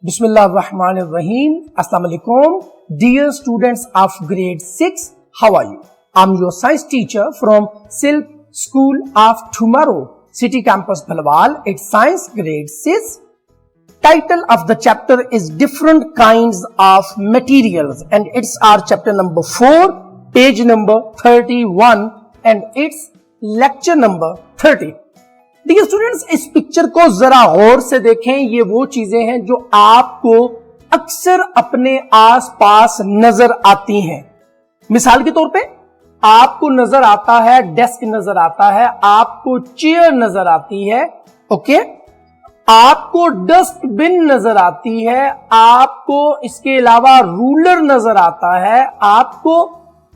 Bismillahirrahmanirrahim. Assalamu alaikum. Dear students of grade 6, how are you? I'm your science teacher from Silp School of Tomorrow, City Campus Bhalwal. It's science grade 6. Title of the chapter is different kinds of materials and it's our chapter number 4, page number 31 and it's lecture number 30. देखिए students, इस picture को जरा गौर से देखें. ये वो चीजें हैं जो आपको अक्सर अपने आसपास नजर आती हैं. मिसाल के तौर पे आपको नजर आता है डेस्क, नजर आता है आपको चेयर, नजर आती है, ओके, आपको डस्टबिन नजर आती है, आपको इसके अलावा रूलर नजर आता है, आपको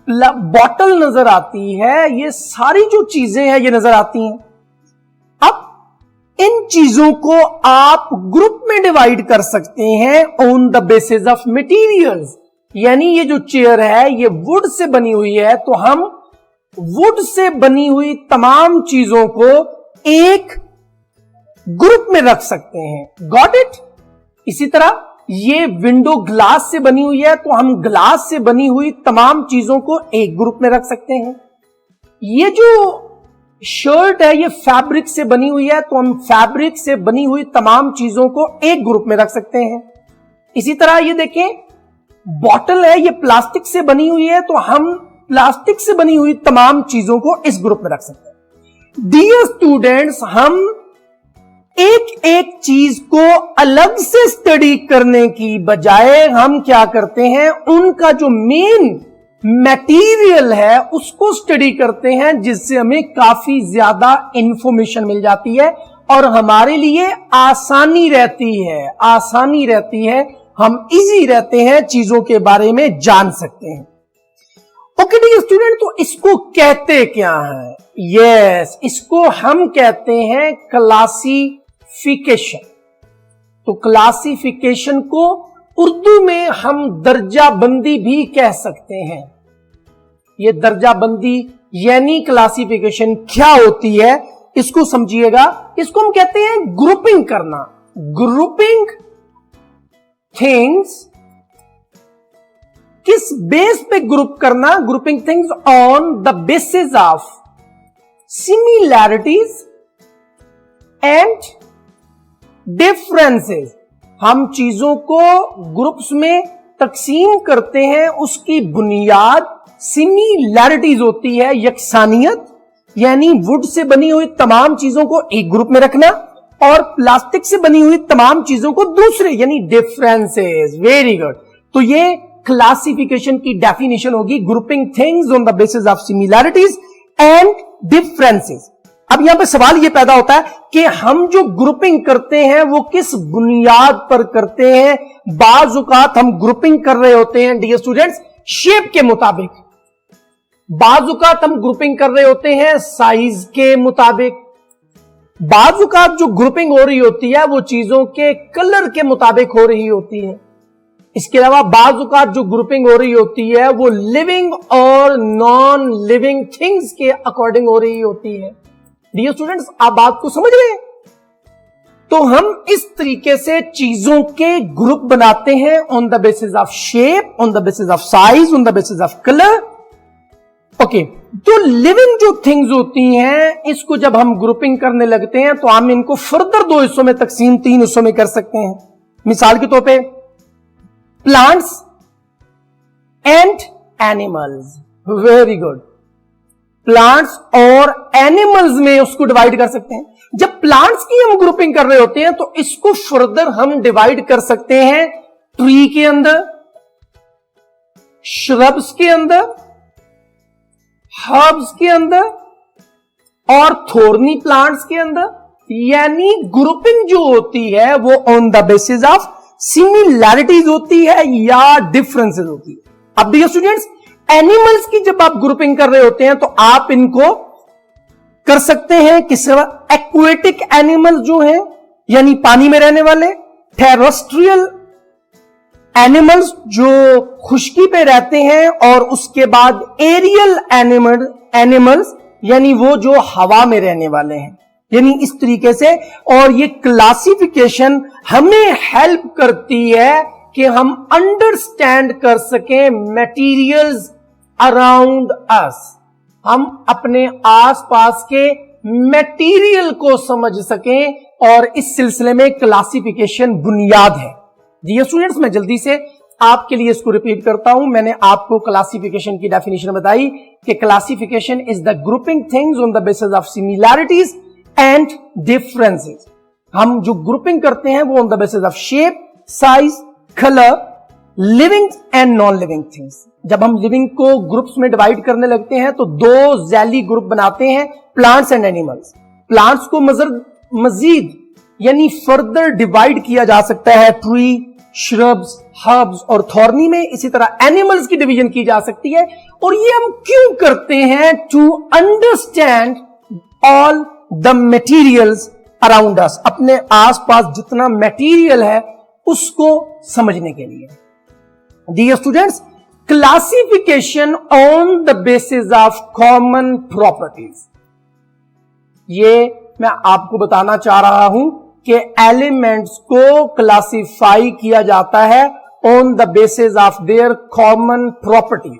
बॉटल नजर आती है. ये सारी जो चीजें हैं ये नजर आती हैं. अब इन चीजों को आप ग्रुप में डिवाइड कर सकते हैं on the basis of materials. यानी ये जो चेयर है ये वुड से बनी हुई है, तो हम वुड से बनी हुई तमाम चीजों को एक ग्रुप में रख सकते हैं. Got it? इसी तरह ये विंडो ग्लास से बनी हुई है, तो हम ग्लास से बनी हुई तमाम चीजों को एक ग्रुप में रख सकते हैं. ये जो शर्ट है ये फैब्रिक से बनी हुई है, तो हम फैब्रिक से बनी हुई तमाम चीजों को एक ग्रुप में रख सकते हैं. इसी तरह ये देखें, बॉटल है ये प्लास्टिक से बनी हुई है, तो हम प्लास्टिक से बनी हुई तमाम चीजों को इस ग्रुप में रख सकते हैं. डियर स्टूडेंट्स, हम एक एक चीज को अलग से स्टडी करने की बजाय हम क्या करते हैं, उनका जो मेन मटेरियल है उसको स्टडी करते हैं, जिससे हमें काफी ज्यादा इंफॉर्मेशन मिल जाती है और हमारे लिए आसानी रहती है, हम इजी रहते हैं, चीजों के बारे में जान सकते हैं. ओके डियर स्टूडेंट, तो इसको कहते क्या है? यस, इसको हम कहते हैं क्लासिफिकेशन. तो क्लासिफिकेशन को उर्दू में हम दर्जा बंदी भी कह सकते हैं. ये दर्जा बंदी यानी क्लासिफिकेशन क्या होती है इसको समझिएगा. इसको हम कहते हैं ग्रुपिंग करना. ग्रुपिंग थिंग्स, किस बेस पे ग्रुप करना? Grouping things on the basis of similarities and differences. हम चीजों को ग्रुप्स में तकसीम करते हैं, उसकी बुनियाद सिमिलैरिटीज होती है, यकसानियत, यानी वुड से बनी हुई तमाम चीजों को एक ग्रुप में रखना और प्लास्टिक से बनी हुई तमाम चीजों को दूसरे, यानी डिफरेंसेस. Very good. तो ये क्लासिफिकेशन की डेफिनेशन होगी, grouping things on the basis of similarities and differences. अब यहां पे सवाल यह पैदा होता है कि हम जो ग्रुपिंग करते हैं वो किस बुनियाद पर करते हैं. बाज़ औक़ात हम ग्रुपिंग कर रहे होते हैं डियर स्टूडेंट्स शेप के मुताबिक, बाज़ औक़ात हम ग्रुपिंग कर रहे होते हैं साइज के मुताबिक, बाज़ औक़ात जो ग्रुपिंग हो रही होती है वो चीजों के कलर के मुताबिक हो रही होती है. इसके अलावा बाज़ औक़ात जो ग्रुपिंग हो रही होती है वो लिविंग और नॉन लिविंग थिंग्स के अकॉर्डिंग हो रही होती है. डियर स्टूडेंट्स, आप बात को समझ रहे हैं? तो हम इस तरीके से चीजों के ग्रुप बनाते हैं on the basis of shape, on the basis of size, on the basis of colour. Okay, तो लिविंग जो थिंग्स होती हैं इसको जब हम ग्रुपिंग करने लगते हैं तो हम इनको फर्दर दो हिस्सों में तकसीम, 3 हिस्सों में कर सकते हैं. मिसाल के तौर पे plants and animals. Very good. Plants और एनिमल्स में उसको डिवाइड कर सकते हैं. जब प्लांट्स की हम ग्रुपिंग कर रहे होते हैं तो इसको फर्दर हम डिवाइड कर सकते हैं ट्री के अंदर, श्रब्स के अंदर, हर्ब्स के अंदर और थोर्नी प्लांट्स के अंदर. यानी ग्रुपिंग जो होती है वो on the basis of similarities होती है या डिफरेंसेस होती है. अब देखिए स्टूडेंट्स, एनिमल्स की जब आप ग्रुपिंग कर रहे होते हैं तो आप इनको कर सकते हैं किस एक्वेटिक एनिमल्स जो हैं यानी पानी में रहने वाले, टेरेस्ट्रियल एनिमल्स जो खुश्की पे रहते हैं और उसके बाद एरियल एनिमल्स यानी वो जो हवा में रहने वाले हैं. यानी इस तरीके से, और ये क्लासिफिकेशन हमें हेल्प करती है कि हम अंडरस्टैंड कर सकें मटेरियल्स अराउंड अस, हम अपने आसपास के मटेरियल को समझ सकें और इस सिलसिले में क्लासिफिकेशन बुनियाद है। डियर स्टूडेंट्स, मैं जल्दी से आपके लिए इसको रिपीट करता हूं। मैंने आपको क्लासिफिकेशन की डेफिनेशन बताई कि classification is the grouping things on the basis of similarities and differences. हम जो ग्रुपिंग करते हैं वो on the basis of shape, size, colour, living and non living things. जब हम लिविंग को ग्रुप्स में डिवाइड करने लगते हैं तो दो जैली ग्रुप बनाते हैं, प्लांट्स एंड एनिमल्स। प्लांट्स को मजीद यानी फर्दर डिवाइड किया जा सकता है ट्री, श्रब्स, हर्ब्स और थॉर्नी में। इसी तरह एनिमल्स की डिवीजन की जा सकती है। और ये हम क्यों करते हैं? To understand all the materials around us, अपने आसपास जितना मटेरियल है उसको समझने के लिए। Dear students, classification on the basis of common properties, ये मैं आपको बताना चाह रहा हूं कि एलिमेंट्स को क्लासिफाई किया जाता है on the basis of their common properties,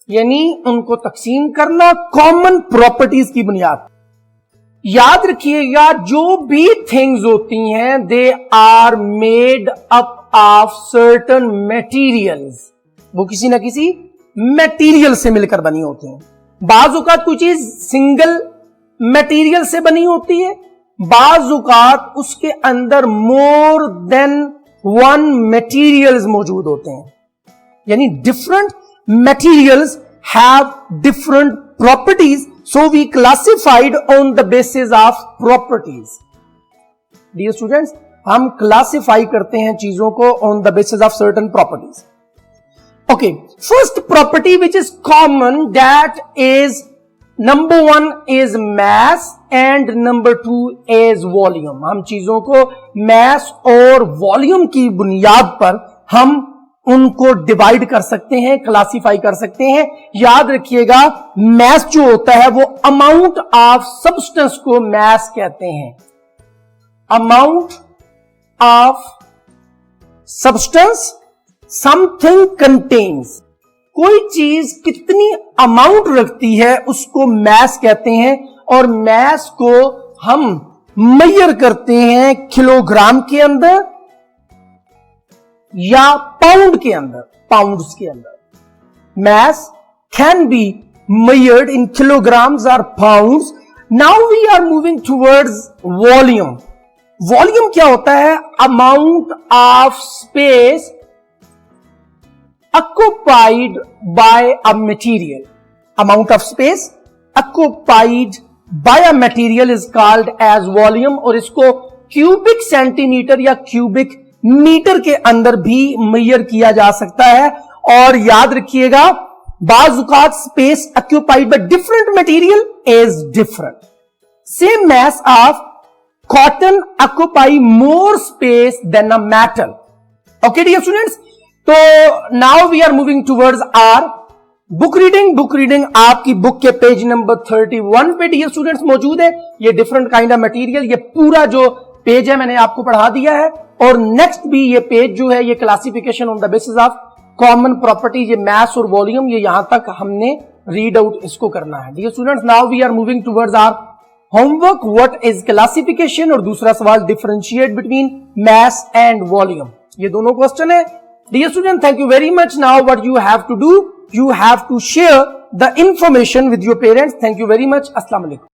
यानी उनको तकसीम करना कॉमन प्रॉपर्टीज की बुनियाद। याद रखिएगा, जो भी थिंग्स होती हैं they are made up of certain materials, वो किसी ना किसी मटेरियल से मिलकर बनी होती हैं। बाज औकात कोई चीज सिंगल मटेरियल से बनी होती है, बाज औकात उसके अंदर मोर देन वन मटेरियल्स मौजूद होते हैं, यानी different materials have different properties, so we classified on the basis of properties. Dear students, हम क्लासिफाई करते हैं चीजों को on the basis of certain properties. Okay, first property which is common, that is number 1 is mass and number 2 is volume. हम चीजों को mass और volume की बुनियाद पर हम उनको डिवाइड कर सकते हैं, क्लासिफाई कर सकते हैं। याद रखिएगा, मैस जो होता है वो अमाउंट ऑफ सब्सटेंस को मैस कहते हैं। Amount of substance something contains, कोई चीज कितनी अमाउंट रखती है उसको मैस कहते हैं। और मैस को हम मेजर करते हैं किलोग्राम के अंदर या पाउंड के अंदर, पाउंड्स के अंदर। mass can be measured in kilograms or pounds. Now we are moving towards volume. Volume क्या होता है? Amount of space occupied by a material. Amount of space occupied by a material is called as volume, और इसको cubic centimetre या cubic metre के अंदर भी major किया जा सकता है। और याद रखिएगा, बाजुकात space occupied by different material is different. Same mass of cotton occupy more space than a metal. Okay dear students, तो now we are moving towards our book reading. Book reading आपकी बुक के page number 31 पे dear students मौजूद है। ये different kind of material, ये पूरा जो पेज है मैंने आपको पढ़ा दिया है। और नेक्स्ट भी ये पेज जो है ये classification on the basis of common properties, ये मैस और वॉल्यूम, ये यहां तक हमने रीड आउट इसको करना है। Dear students, now we are moving towards our homework. What is classification? और दूसरा सवाल, differentiate between mass and volume. ये दोनों क्वेश्चन है। Dear student, thank you very much. Now what you have to do, you have to share the information with your parents. Thank you very much. Assalamu alaikum.